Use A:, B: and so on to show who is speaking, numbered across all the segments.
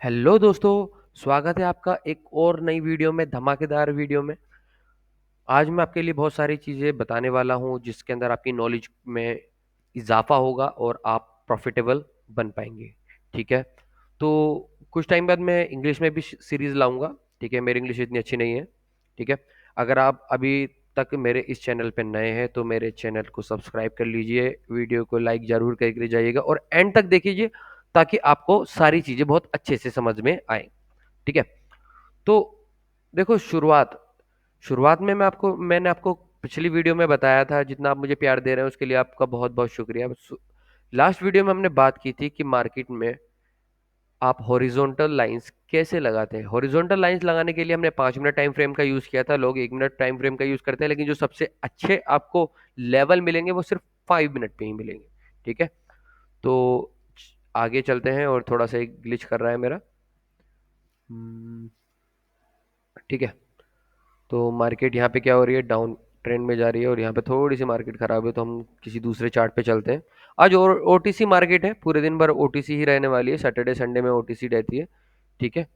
A: Hello दोस्तों। स्वागत है आपका एक और नई वीडियो में, धमाकेदार वीडियो में। आज मैं आपके लिए बहुत सारी चीज़ें बताने वाला हूँ जिसके अंदर आपकी नॉलेज में इजाफा होगा और आप प्रॉफिटेबल बन पाएंगे। ठीक है। तो कुछ टाइम बाद मैं इंग्लिश में भी सीरीज लाऊंगा। ठीक है, मेरी इंग्लिश इतनी अच्छी नहीं है। ठीक है। अगर आप अभी तक मेरे इस चैनल पे नए हैं तो मेरे चैनल को सब्सक्राइब कर लीजिए, वीडियो को लाइक जरूर करके जाइएगा और एंड तक देखिए ताकि आपको सारी चीज़ें बहुत अच्छे से समझ में आए। ठीक है। तो देखो, शुरुआत शुरुआत में मैंने आपको पिछली वीडियो में बताया था, जितना आप मुझे प्यार दे रहे हैं उसके लिए आपका बहुत बहुत शुक्रिया। लास्ट वीडियो में हमने बात की थी कि मार्केट में आप हॉरिजॉन्टल लाइंस कैसे लगाते हैं। हॉरिजॉन्टल लाइंस लगाने के लिए हमने 5 मिनट टाइम फ्रेम का यूज किया था। लोग 1 मिनट टाइम फ्रेम का यूज करते हैं, लेकिन जो सबसे अच्छे आपको लेवल मिलेंगे वो सिर्फ 5 मिनट पे ही मिलेंगे। ठीक है। तो आगे चलते हैं, और थोड़ा सा एक ग्लिच कर रहा है मेरा। ठीक है। तो मार्केट यहाँ पे क्या हो रही है, डाउन ट्रेंड में जा रही है, और यहाँ पे थोड़ी सी मार्केट खराब है, तो हम किसी दूसरे चार्ट पे चलते हैं। आज और ओटीसी मार्केट है, पूरे दिन भर ओटीसी ही रहने वाली है। सैटरडे संडे में ओटीसी रहती है। ठीक है।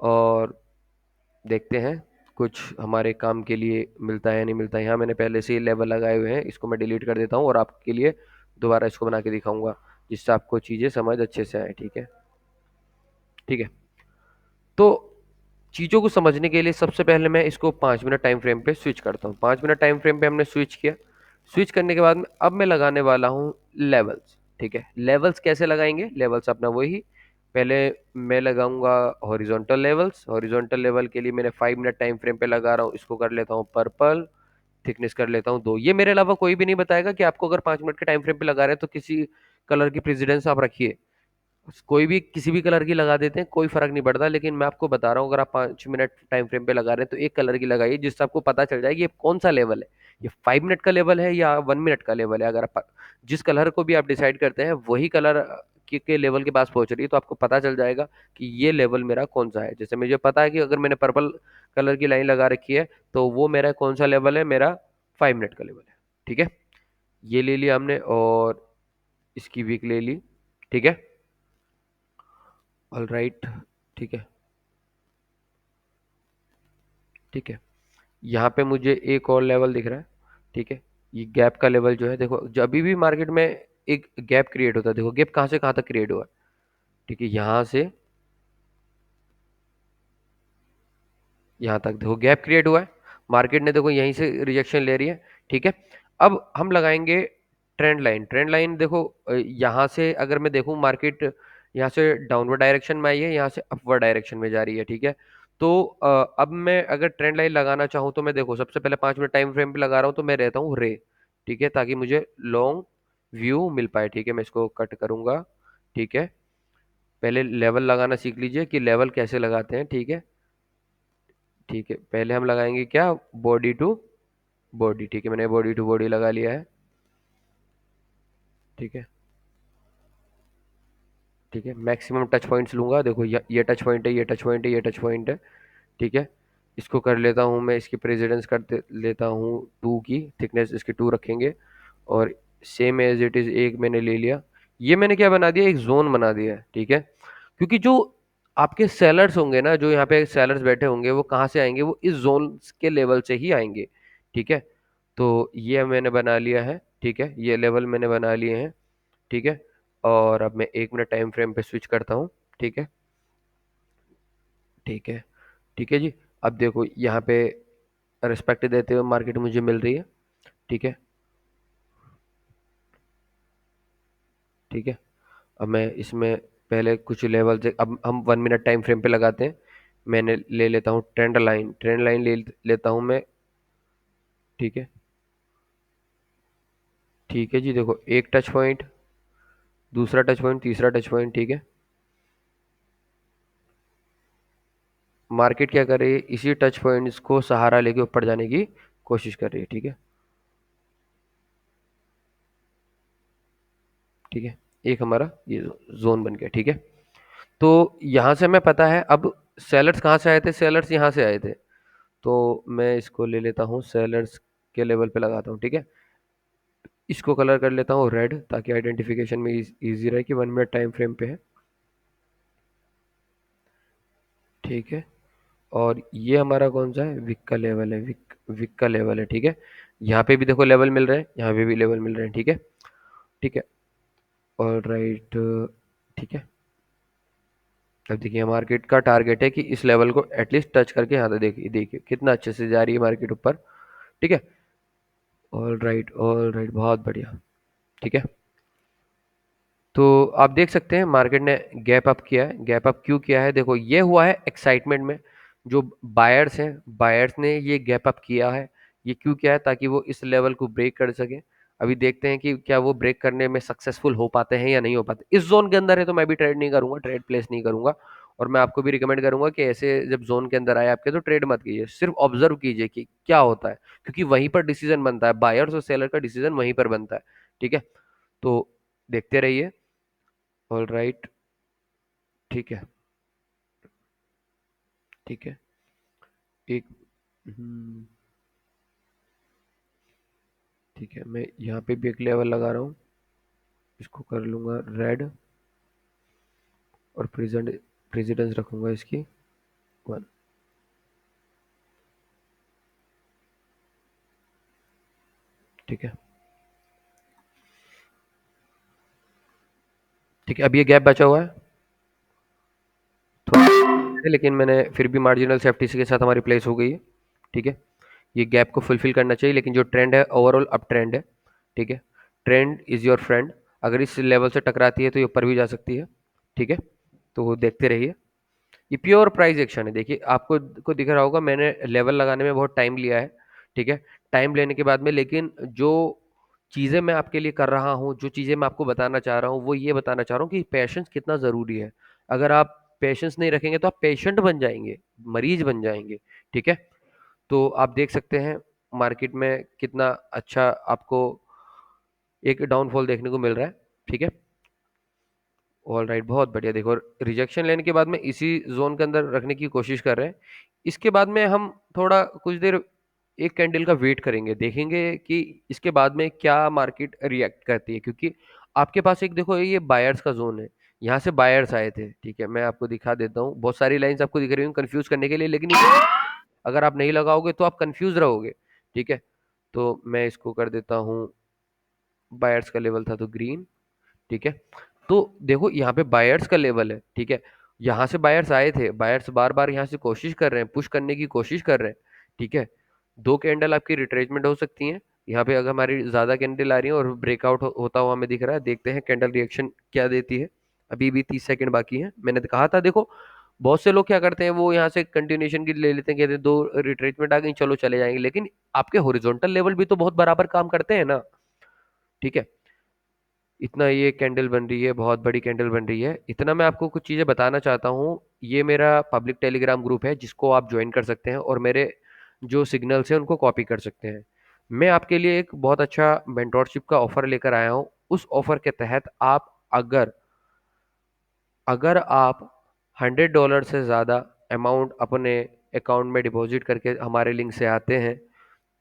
A: और देखते हैं कुछ हमारे काम के लिए मिलता है या नहीं मिलता है। यहाँ मैंने पहले से ही लेवल लगाए हुए हैं, इसको मैं डिलीट कर देता हूँ और आपके लिए दोबारा इसको बना के दिखाऊंगा, जिससे आपको चीज़ें समझ अच्छे से आए। ठीक है। ठीक है। तो चीज़ों को समझने के लिए सबसे पहले मैं इसको 5 मिनट टाइम फ्रेम पे स्विच करता हूँ। 5 मिनट टाइम फ्रेम पे हमने स्विच किया। स्विच करने के बाद में अब मैं लगाने वाला हूँ लेवल्स। ठीक है। लेवल्स कैसे लगाएंगे, लेवल्स अपना वही। पहले मैं लगाऊंगा हॉरिजॉन्टल लेवल्स। हॉरिजॉन्टल लेवल के लिए मैंने 5 मिनट टाइम फ्रेम पे लगा रहा हूँ, इसको कर लेता हूँ पर्पल। थिकनेस कर लेता हूँ 2। ये मेरे अलावा कोई भी नहीं बताएगा कि आपको अगर 5 मिनट के टाइम फ्रेम पे लगा रहे हैं तो किसी कलर की प्रेसिडेंस आप रखिए। कोई भी किसी भी कलर की लगा देते हैं, कोई फर्क नहीं पड़ता, लेकिन मैं आपको बता रहा हूँ, अगर आप 5 मिनट टाइम फ्रेम पे लगा रहे हैं तो एक कलर की लगाइए, जिससे आपको पता चल जाए कि ये कौन सा लेवल है। ये 5 मिनट का लेवल है या 1 मिनट का लेवल है। अगर आप जिस कलर को भी आप डिसाइड करते हैं वही कलर के लेवल के पास पहुंच रही है, तो आपको पता चल जाएगा कि ये लेवल मेरा कौन सा है। जैसे मुझे पता है कि अगर मैंने पर्पल कलर की लाइन लगा रखी है तो वो मेरा कौन सा लेवल है, मेरा 5 मिनट का लेवल है। ठीक है। ये ले लिया हमने, और इसकी वीक ले ली। ठीक है। All right. ठीक है। ठीक है। यहाँ पे मुझे एक और लेवल दिख रहा है। ठीक है। ये गैप का लेवल जो है, देखो जब भी मार्केट में एक गैप क्रिएट होता है, देखो गैप कहाँ से कहाँ तक क्रिएट हुआ है। ठीक है। यहाँ से यहाँ तक देखो गैप क्रिएट हुआ है। मार्केट ने देखो यहीं से रिजेक्शन ले रही है। ठीक है। अब हम लगाएंगे ट्रेंड लाइन। ट्रेंड लाइन देखो, यहाँ से अगर मैं देखूँ, मार्केट यहाँ से डाउनवर्ड डायरेक्शन में आई है, यहाँ से अपवर्ड डायरेक्शन में जा रही है। ठीक है। तो अब मैं अगर ट्रेंड लाइन लगाना चाहूँ तो मैं देखो सबसे पहले 5 मिनट टाइम फ्रेम पे लगा रहा हूँ, तो मैं रहता हूँ रे। ठीक है, ताकि मुझे लॉन्ग व्यू मिल पाए। ठीक है, मैं इसको कट करूंगा। ठीक है। पहले लेवल लगाना सीख लीजिए कि लेवल कैसे लगाते हैं। ठीक है। ठीक है, पहले हम लगाएंगे क्या, बॉडी टू बॉडी। ठीक है, मैंने बॉडी टू बॉडी लगा लिया है। ठीक है। ठीक है, मैक्सिमम टच पॉइंट्स लूंगा। देखो ये टच पॉइंट है, ये टच पॉइंट है, ये टच पॉइंट है। ठीक है। इसको कर लेता हूँ मैं, इसकी प्रेसिडेंस लेता हूँ 2 की। थिकनेस इसकी 2 रखेंगे, और सेम एज इट इज एक मैंने ले लिया। ये मैंने क्या बना दिया, एक जोन बना दिया है। ठीक है। क्योंकि जो आपके सेलर्स होंगे ना, जो यहाँ पे सेलर्स बैठे होंगे, वो कहाँ से आएंगे, वो इस जोन के लेवल से ही आएंगे। ठीक है। तो ये मैंने बना लिया है। ठीक है, ये लेवल मैंने बना लिए हैं। ठीक है। और अब मैं 1 मिनट टाइम फ्रेम पे स्विच करता हूँ। ठीक है। ठीक है। ठीक है जी। अब देखो यहाँ पे रिस्पेक्ट देते हुए मार्केट मुझे मिल रही है। ठीक है। ठीक है। अब मैं इसमें पहले कुछ लेवल से, अब हम 1 मिनट टाइम फ्रेम पे लगाते हैं। मैंने ले लेता हूँ ट्रेंड लाइन। ट्रेंड लाइन ले लेता हूँ मैं। ठीक है। ठीक है जी, देखो एक टच पॉइंट, दूसरा टच पॉइंट, तीसरा टच पॉइंट। ठीक है। मार्केट क्या कर रही है, इसी टच पॉइंट्स को सहारा लेके ऊपर जाने की कोशिश कर रही है। ठीक है। ठीक है। एक हमारा ये जोन बन गया। ठीक है। तो यहाँ से हमें पता है अब सेलर्स कहाँ से आए थे, सेलर्स यहाँ से आए थे। तो मैं इसको ले लेता हूँ, सेलर्स के लेवल पे लगाता हूँ। ठीक है। इसको कलर कर लेता हूँ रेड, ताकि आइडेंटिफिकेशन में इजी रहे कि 1 मिनट टाइम फ्रेम पे है। ठीक है। और ये हमारा कौन सा है, विक का लेवल है, विक का लेवल है, ठीक है। यहाँ पे भी देखो लेवल मिल रहे हैं, यहाँ पे भी लेवल मिल रहे हैं, ठीक है। ठीक है। और राइट। ठीक है। अब देखिए मार्केट का टारगेट है कि इस लेवल को एटलीस्ट टच करके यहाँ तक, देखिए देखिए कितना अच्छे से जा रही है मार्केट ऊपर। ठीक है। ऑल राइट, बहुत बढ़िया। ठीक है। तो आप देख सकते हैं मार्केट ने गैप अप किया है। गैप अप क्यों किया है, देखो ये हुआ है एक्साइटमेंट में। जो बायर्स हैं, बायर्स ने ये गैप अप किया है। ये क्यों किया है, ताकि वो इस लेवल को ब्रेक कर सके। अभी देखते हैं कि क्या वो ब्रेक करने में सक्सेसफुल हो पाते हैं या नहीं हो पाते। इस जोन के अंदर है तो मैं भी ट्रेड नहीं करूंगा, ट्रेड प्लेस नहीं करूंगा। और मैं आपको भी रिकमेंड करूंगा कि ऐसे जब जोन के अंदर आए आपके, तो ट्रेड मत कीजिए, सिर्फ ऑब्जर्व कीजिए कि क्या होता है। क्योंकि वहीं पर डिसीजन बनता है, बायर्स और सेलर का डिसीजन वहीं पर बनता है। ठीक है। तो देखते रहिए। All right. ठीक है। ठीक है। एक हम्म, ठीक है, मैं यहाँ पे भी एक लेवल लगा रहा हूँ। इसको कर लूंगा रेड। और प्रेसिडेंस रखूंगा इसकी 1। ठीक है। ठीक है, अब ये गैप बचा हुआ है थोड़ा है, लेकिन मैंने फिर भी मार्जिनल सेफ्टी के साथ हमारी प्लेस हो गई है। ठीक है। ये गैप को फुलफिल करना चाहिए, लेकिन जो ट्रेंड है ओवरऑल अप ट्रेंड है। ठीक है। Trend is your friend. अगर इस लेवल से टकराती है तो ये ऊपर भी जा सकती है। ठीक है। तो देखते रहिए। ये प्योर प्राइस एक्शन है, देखिए आपको को दिख रहा होगा मैंने लेवल लगाने में बहुत टाइम लिया है। ठीक है। टाइम लेने के बाद में, लेकिन जो चीज़ें मैं आपके लिए कर रहा हूँ, जो चीज़ें मैं आपको बताना चाह रहा हूँ, वो ये बताना चाह रहा हूँ कि पेशेंस कितना ज़रूरी है। अगर आप पेशेंस नहीं रखेंगे तो आप पेशेंट बन जाएंगे, मरीज बन जाएंगे। ठीक है। तो आप देख सकते हैं मार्केट में कितना अच्छा आपको एक डाउनफॉल देखने को मिल रहा है। ठीक है। ऑल राइट, बहुत बढ़िया। देखो रिजेक्शन लेने के बाद में इसी जोन के अंदर रखने की कोशिश कर रहे हैं। इसके बाद में हम थोड़ा कुछ देर एक कैंडल का वेट करेंगे, देखेंगे कि इसके बाद में क्या मार्केट रिएक्ट करती है। क्योंकि आपके पास एक देखो ये बायर्स का जोन है, यहाँ से बायर्स आए थे। ठीक है, मैं आपको दिखा देता हूँ, बहुत सारी लाइंस आपको दिख रही हूँ कंफ्यूज करने के लिए, लेकिन अगर आप नहीं लगाओगे तो आप कंफ्यूज रहोगे। ठीक है। तो मैं इसको कर देता हूँ, बायर्स का लेवल था तो ग्रीन। ठीक है। तो देखो यहाँ पे बायर्स का लेवल है। ठीक है। यहाँ से बायर्स आए थे, बायर्स बार बार यहाँ से कोशिश कर रहे हैं, पुश करने की कोशिश कर रहे हैं। ठीक है। दो कैंडल आपकी रिट्रेसमेंट हो सकती हैं। यहाँ पे अगर हमारी ज्यादा कैंडल आ रही है और ब्रेकआउट होता हुआ हमें दिख रहा है, देखते हैं कैंडल रिएक्शन क्या देती है। अभी भी 30 सेकंड बाकी है, मैंने तो कहा था देखो। बहुत से लोग क्या करते हैं, वो यहाँ से कंटिन्यूएशन की ले लेते हैं, कहते हैं दो रिट्रेसमेंट आ गई चलो चले जाएंगे, लेकिन आपके हॉरिजॉन्टल लेवल भी तो बहुत बराबर काम करते हैं ना। ठीक है। इतना ये कैंडल बन रही है, बहुत बड़ी कैंडल बन रही है। इतना मैं आपको कुछ चीज़ें बताना चाहता हूँ। ये मेरा पब्लिक टेलीग्राम ग्रुप है जिसको आप ज्वाइन कर सकते हैं, और मेरे जो सिग्नल्स हैं उनको कॉपी कर सकते हैं। मैं आपके लिए एक बहुत अच्छा मेंटोरशिप का ऑफर लेकर आया हूँ। उस ऑफर के तहत आप अगर अगर आप $100 से ज़्यादा अमाउंट अपने अकाउंट में डिपॉजिट करके हमारे लिंक से आते हैं,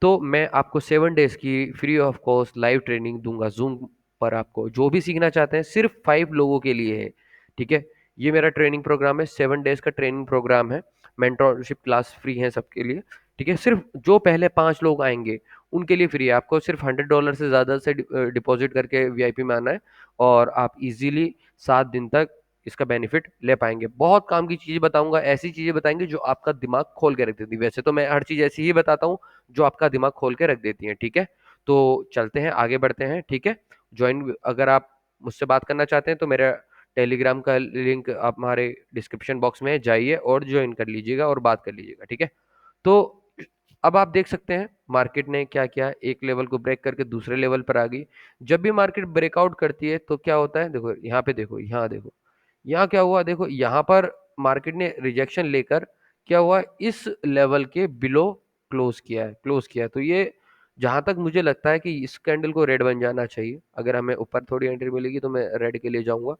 A: तो मैं आपको 7 डेज की free of cost live training दूंगा जूम पर। आपको जो भी सीखना चाहते हैं, सिर्फ 5 लोगों के लिए है। ठीक है। ये मेरा ट्रेनिंग प्रोग्राम है, 7 डेज का ट्रेनिंग प्रोग्राम है। मेंटोरशिप क्लास फ्री है सबके लिए। ठीक है। सिर्फ जो पहले 5 लोग आएंगे उनके लिए फ्री है। आपको सिर्फ $100 से ज़्यादा से डिपॉजिट करके वीआईपी में आना है, और आप इजीली 7 दिन तक इसका बेनिफिट ले पाएंगे। बहुत काम की चीज़ें बताऊंगा, ऐसी चीज़ें बताएंगे जो आपका दिमाग खोल के रख देती। वैसे तो मैं हर चीज़ ऐसी ही बताता हूँ जो आपका दिमाग खोल के रख देती हैं। ठीक है। तो चलते हैं आगे बढ़ते हैं। ठीक है। ज्वाइन अगर आप मुझसे बात करना चाहते हैं तो मेरा टेलीग्राम का लिंक आप हमारे डिस्क्रिप्शन बॉक्स में है, जाइए और ज्वाइन कर लीजिएगा और बात कर लीजिएगा। ठीक है। तो अब आप देख सकते हैं मार्केट ने क्या किया, एक लेवल को ब्रेक करके दूसरे लेवल पर आ गई। जब भी मार्केट ब्रेकआउट करती है तो क्या होता है, देखो यहाँ पे, देखो यहाँ देखो, यहाँ क्या हुआ, देखो यहाँ पर मार्केट ने रिजेक्शन लेकर क्या हुआ, इस लेवल के बिलो क्लोज किया है। तो ये जहां तक मुझे लगता है कि इस कैंडल को रेड बन जाना चाहिए। अगर हमें ऊपर थोड़ी एंट्री मिलेगी तो मैं रेड के लिए जाऊंगा।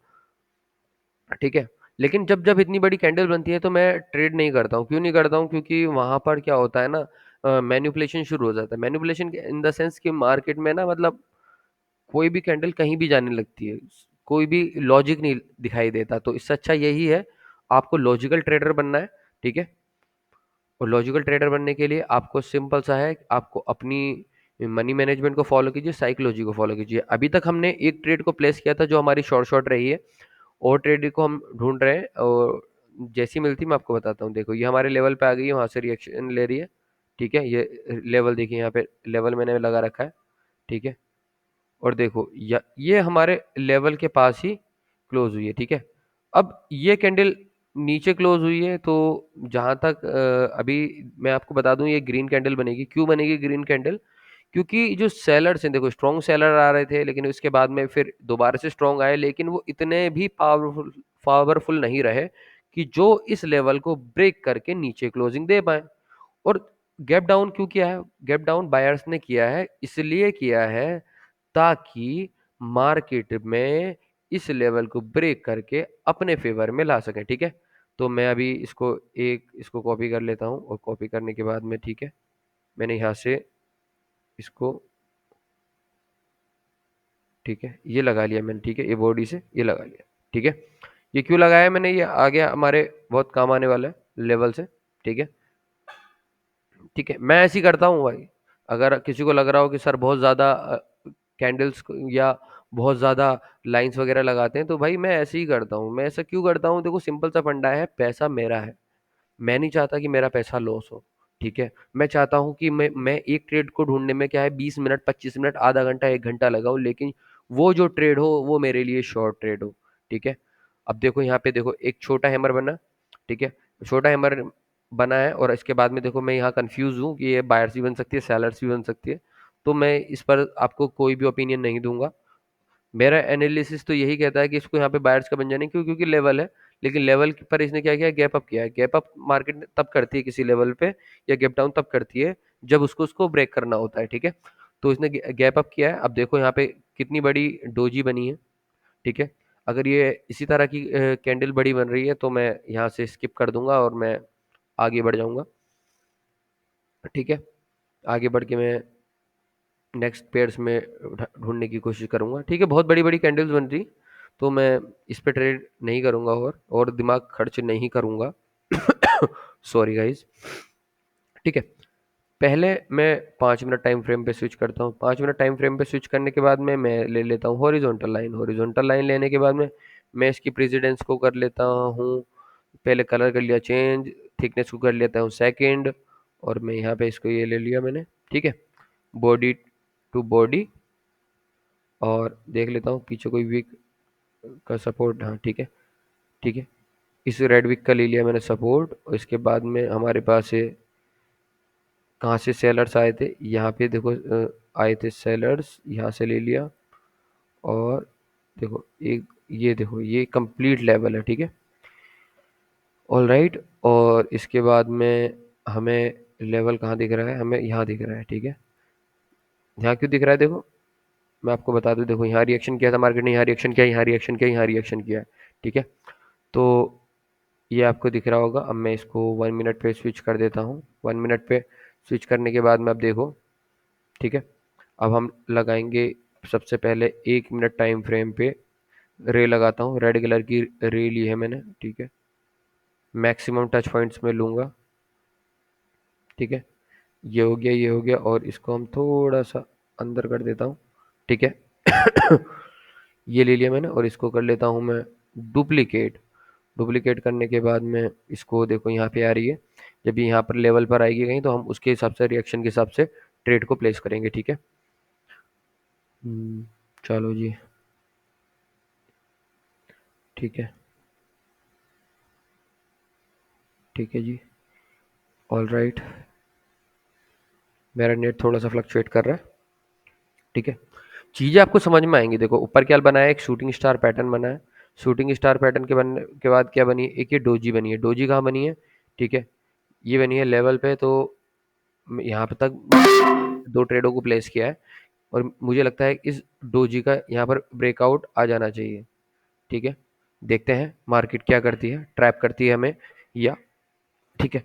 A: ठीक है। लेकिन जब जब इतनी बड़ी कैंडल बनती है तो मैं ट्रेड नहीं करता हूँ। क्यों नहीं करता हूँ, क्योंकि वहां पर क्या होता है ना, मैन्युपुलेशन शुरू हो जाता है। मैन्युपुलेशन इन द सेंस कि मार्केट में ना, मतलब कोई भी कैंडल कहीं भी जाने लगती है, कोई भी लॉजिक नहीं दिखाई देता। तो इससे अच्छा यही है, आपको लॉजिकल ट्रेडर बनना है, ठीक है। और लॉजिकल ट्रेडर बनने के लिए आपको सिंपल सा है, आपको अपनी मनी मैनेजमेंट को फॉलो कीजिए, साइकोलॉजी को फॉलो कीजिए। अभी तक हमने एक ट्रेड को प्लेस किया था जो हमारी शॉर्ट शॉर्ट रही है, और ट्रेड को हम ढूंढ रहे हैं, और जैसी मिलती मैं आपको बताता हूँ। देखो ये हमारे लेवल पे आ गई है, वहां से रिएक्शन ले रही है। ठीक है, ये लेवल देखिए, यहाँ पे लेवल मैंने लगा रखा है। ठीक है, और देखो ये हमारे लेवल के पास ही क्लोज हुई है। ठीक है, अब ये कैंडल नीचे क्लोज हुई है, तो जहां तक अभी मैं आपको बता दूं, ये ग्रीन कैंडल बनेगी। क्यों बनेगी ग्रीन कैंडल? क्योंकि जो सेलर्स हैं, देखो स्ट्रॉन्ग सेलर आ रहे थे, लेकिन उसके बाद में फिर दोबारा से स्ट्रॉन्ग आए, लेकिन वो इतने भी पावरफुल पावरफुल नहीं रहे कि जो इस लेवल को ब्रेक करके नीचे क्लोजिंग दे पाए। और गैप डाउन क्यों किया है? गैप डाउन बायर्स ने किया है, इसलिए किया है ताकि मार्केट में इस लेवल को ब्रेक करके अपने फेवर में ला सकें। ठीक है, तो मैं अभी इसको कॉपी कर लेता हूँ, और कॉपी करने के बाद में, ठीक है, मैंने यहाँ से इसको, ठीक है, ये लगा लिया मैंने। ठीक है, ये बॉडी से ये लगा लिया। ठीक है, ये क्यों लगाया मैंने? ये आ गया हमारे, बहुत काम आने वाला है लेवल से। ठीक है, ठीक है, मैं ऐसे ही करता हूँ भाई। अगर किसी को लग रहा हो कि सर बहुत ज़्यादा कैंडल्स या बहुत ज़्यादा लाइंस वगैरह लगाते हैं, तो भाई मैं ऐसे ही करता हूँ। मैं ऐसा क्यों करता हूँ? देखो सिंपल सा फंडा है, पैसा मेरा है, मैं नहीं चाहता कि मेरा पैसा लॉस हो। ठीक है, मैं चाहता हूँ कि मैं एक ट्रेड को ढूंढने में क्या है, 20 मिनट, 25 मिनट, आधा घंटा, 1 घंटा लगाऊं, लेकिन वो जो ट्रेड हो वो मेरे लिए शॉर्ट ट्रेड हो। ठीक है, अब देखो यहाँ पे देखो एक छोटा हैमर बना। ठीक है, छोटा हैमर बना है, और इसके बाद में देखो मैं यहाँ कंफ्यूज हूँ कि ये बायर्स भी बन सकती है, सेलर्स भी बन सकती है। तो मैं इस पर आपको कोई भी ओपिनियन नहीं दूंगा। मेरा एनालिसिस तो यही कहता है कि इसको यहाँ पे बायर्स का बन जाने क्यों, क्योंकि लेवल है। लेकिन लेवल पर इसने क्या किया? गैप अप किया है। गैप अप मार्केट तब करती है किसी लेवल पे, या गैप डाउन तब करती है जब उसको उसको ब्रेक करना होता है। ठीक है, तो इसने गैप अप किया है। अब देखो यहाँ पे कितनी बड़ी डोजी बनी है। ठीक है, अगर ये इसी तरह की कैंडल बड़ी बन रही है, तो मैं यहाँ से स्किप कर दूंगा और मैं आगे बढ़ जाऊंगा। ठीक है, आगे बढ़ के मैं नेक्स्ट पेयर्स में ढूंढने की कोशिश करूंगा। ठीक है, बहुत बड़ी बड़ी कैंडल्स बन रही, तो मैं इस पे ट्रेड नहीं करूंगा, और दिमाग खर्च नहीं करूंगा। Sorry guys. ठीक है, पहले मैं 5 मिनट टाइम फ्रेम पे स्विच करता हूँ। 5 मिनट टाइम फ्रेम पे स्विच करने के बाद में मैं ले लेता हूँ हॉरिजॉन्टल लाइन। हॉरिजॉन्टल लाइन लेने के बाद में मैं इसकी प्रेसिडेंस को कर लेता हूँ, पहले कलर कर लिया चेंज, थिकनेस को कर लेता हूँ सेकंड, और मैं यहाँ पे इसको ये ले लिया मैंने। ठीक है, बॉडी टू बॉडी, और देख लेता हूँ पीछे कोई वीक का सपोर्ट। हाँ ठीक है, ठीक है, इस रेड वीक का ले लिया मैंने सपोर्ट, और इसके बाद में हमारे पास है, कहाँ से सेलर्स आए थे, यहाँ पे देखो आए थे सेलर्स, यहाँ से ले लिया। और देखो एक, ये देखो ये कंप्लीट लेवल है। ठीक है, ऑल राइट। और इसके बाद में हमें लेवल कहाँ दिख रहा है? हमें यहाँ दिख रहा है। ठीक है, यहाँ क्यों दिख रहा है? देखो मैं आपको बता दूं, देखो यहाँ रिएक्शन किया था मार्केट ने, यहाँ रिएक्शन किया, यहाँ रिएक्शन किया, यहाँ रिएक्शन किया। ठीक है, तो ये आपको दिख रहा होगा। अब मैं इसको 1 मिनट पे स्विच कर देता हूँ। 1 मिनट पे स्विच करने के बाद में अब देखो, ठीक है, अब हम लगाएंगे सबसे पहले 1 मिनट टाइम फ्रेम पे रे लगाता हूँ, रेड कलर की रे ली है मैंने। ठीक है, मैक्सिमम टच पॉइंट्स में लूँगा। ठीक है, ये हो गया, ये हो गया, और इसको हम थोड़ा सा अंदर कर देता हूँ। ठीक है, ये ले लिया मैंने, और इसको कर लेता हूँ मैं डुप्लीकेट। डुप्लीकेट करने के बाद में इसको देखो यहाँ पे आ रही है, जब ये यहाँ पर लेवल पर आएगी कहीं, तो हम उसके हिसाब से, रिएक्शन के हिसाब से ट्रेड को प्लेस करेंगे। ठीक है, चलो जी, ठीक है, ठीक है जी, ऑल राइट। मेरा नेट थोड़ा सा फ्लक्चुएट कर रहा है। ठीक है, चीज़ें आपको समझ में आएंगी। देखो ऊपर क्या बनाया है, एक शूटिंग स्टार पैटर्न बना है। शूटिंग स्टार पैटर्न के बनने के बाद क्या बनी है? एक ये डोजी बनी है। डोजी कहाँ बनी है? ठीक है, ये बनी है लेवल पे। तो यहाँ पे तक 2 ट्रेडों को प्लेस किया है, और मुझे लगता है इस डोजी का यहाँ पर ब्रेकआउट आ जाना चाहिए। ठीक है, देखते हैं मार्केट क्या करती है, ट्रैप करती है हमें या। ठीक है,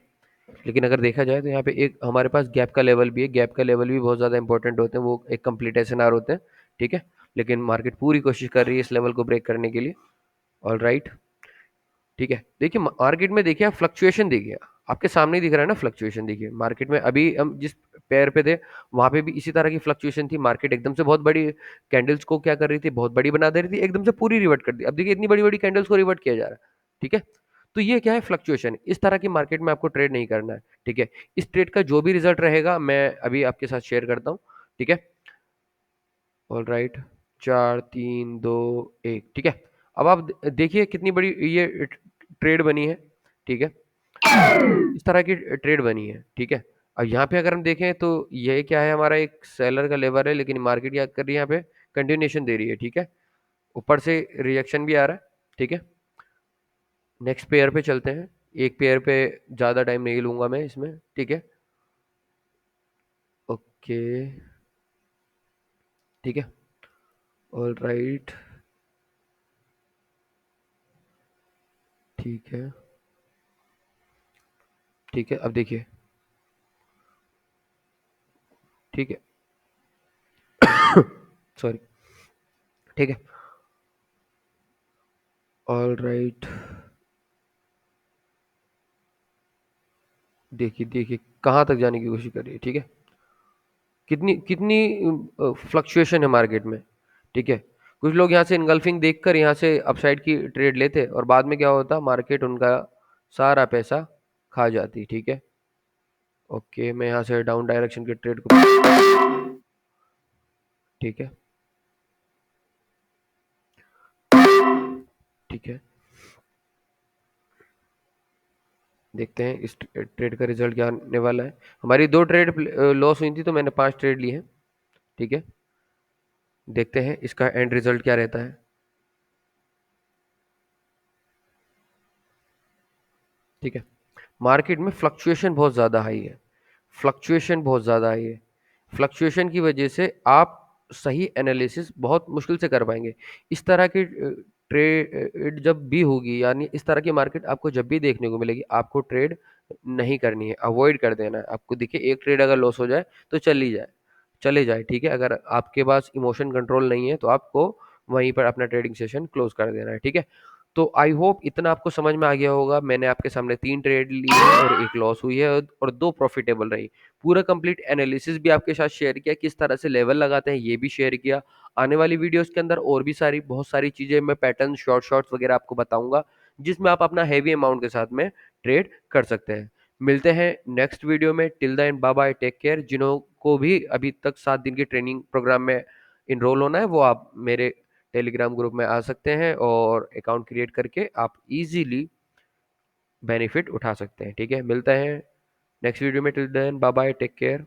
A: लेकिन अगर देखा जाए तो यहाँ पे एक हमारे पास गैप का लेवल भी है। गैप का लेवल भी बहुत ज़्यादा इंपॉर्टेंट होते हैं, वो एक कंप्लीट एसएनआर होते हैं। ठीक है, लेकिन मार्केट पूरी कोशिश कर रही है इस लेवल को ब्रेक करने के लिए। ऑल राइट, ठीक है, देखिए मार्केट में देखिए आप फ्लक्चुएशन देखिए, आपके सामने ही दिख रहा है ना फ्लक्चुएशन। देखिए मार्केट में अभी हम जिस पेयर पे थे वहां पे भी इसी तरह की फ्लक्चुएशन थी। मार्केट एकदम से बहुत बड़ी कैंडल्स को क्या कर रही थी, बहुत बड़ी बना दे रही थी, एकदम से पूरी रिवर्ट कर दी। अब देखिए इतनी बड़ी बड़ी कैंडल्स को रिवर्ट किया जा रहा है। ठीक है, तो ये क्या है, फ्लक्चुएशन। इस तरह की मार्केट में आपको ट्रेड नहीं करना है। ठीक है, इस ट्रेड का जो भी रिजल्ट रहेगा मैं अभी आपके साथ शेयर करता हूँ। ठीक है, ऑल राइट, 4 3 2 1। ठीक है, अब आप देखिए कितनी बड़ी ये ट्रेड बनी है। ठीक है, इस तरह की ट्रेड बनी है। ठीक है, अब यहाँ पे अगर हम देखें तो ये क्या है, हमारा एक सेलर का लेवल है, लेकिन मार्केट क्या कर रही है, यहाँ पे कंटिन्यूएशन दे रही है। ठीक है, ऊपर से रिजेक्शन भी आ रहा है। ठीक है, नेक्स्ट पेयर पे चलते हैं। एक पेयर पे ज़्यादा टाइम नहीं लूंगा मैं इसमें। ठीक है, ओके, ठीक है, ऑल राइट, ठीक है, ठीक है, अब देखिए, ठीक है, सॉरी, ठीक है, ऑल राइट, देखिए देखिए कहाँ तक जाने की कोशिश कर रही है। ठीक है, कितनी कितनी फ्लक्चुएशन है मार्केट में। ठीक है, कुछ लोग यहाँ से इनगल्फिंग देखकर यहाँ से अपसाइड की ट्रेड लेते और बाद में क्या होता, मार्केट उनका सारा पैसा खा जाती। ठीक है, ओके, मैं यहाँ से डाउन डायरेक्शन के ट्रेड को, ठीक है, ठीक है, देखते हैं इस ट्रेड का रिजल्ट क्या आने वाला है। हमारी 2 ट्रेड लॉस हुई थी तो मैंने 5 ट्रेड ली है। ठीक है, देखते हैं इसका एंड रिजल्ट क्या रहता है। ठीक है, मार्केट में फ्लक्चुएशन बहुत ज़्यादा हाई है, फ्लक्चुएशन बहुत ज़्यादा हाई है। फ्लक्चुएशन की वजह से आप सही एनालिसिस बहुत मुश्किल से कर पाएंगे। इस तरह की ट्रेड जब भी होगी, यानी इस तरह की मार्केट आपको जब भी देखने को मिलेगी, आपको ट्रेड नहीं करनी है, अवॉइड कर देना है। आपको देखिए एक ट्रेड अगर लॉस हो जाए तो चली जाए, चले जाए। ठीक है, अगर आपके पास इमोशन कंट्रोल नहीं है तो आपको वहीं पर अपना ट्रेडिंग सेशन क्लोज कर देना है। ठीक है, तो आई होप इतना आपको समझ में आ गया होगा। मैंने आपके सामने 3 ट्रेड ली है और एक लॉस हुई है और 2 प्रॉफिटेबल रही। पूरा कंप्लीट एनालिसिस भी आपके साथ शेयर किया, किस तरह से लेवल लगाते हैं ये भी शेयर किया। आने वाली वीडियोस के अंदर और भी सारी बहुत सारी चीजें, मैं पैटर्न, शॉर्ट्स वगैरह आपको बताऊंगा, जिसमें आप अपना हैवी अमाउंट के साथ में ट्रेड कर सकते हैं। मिलते हैं नेक्स्ट वीडियो में। Till then bye bye, take care. जिन्हों को भी अभी तक 7 दिन की ट्रेनिंग प्रोग्राम में इनरोल होना है वो आप मेरे टेलीग्राम ग्रुप में आ सकते हैं और अकाउंट क्रिएट करके आप इजीली बेनिफिट उठा सकते हैं। ठीक है, मिलते हैं नेक्स्ट वीडियो में। Till then bye bye, take care.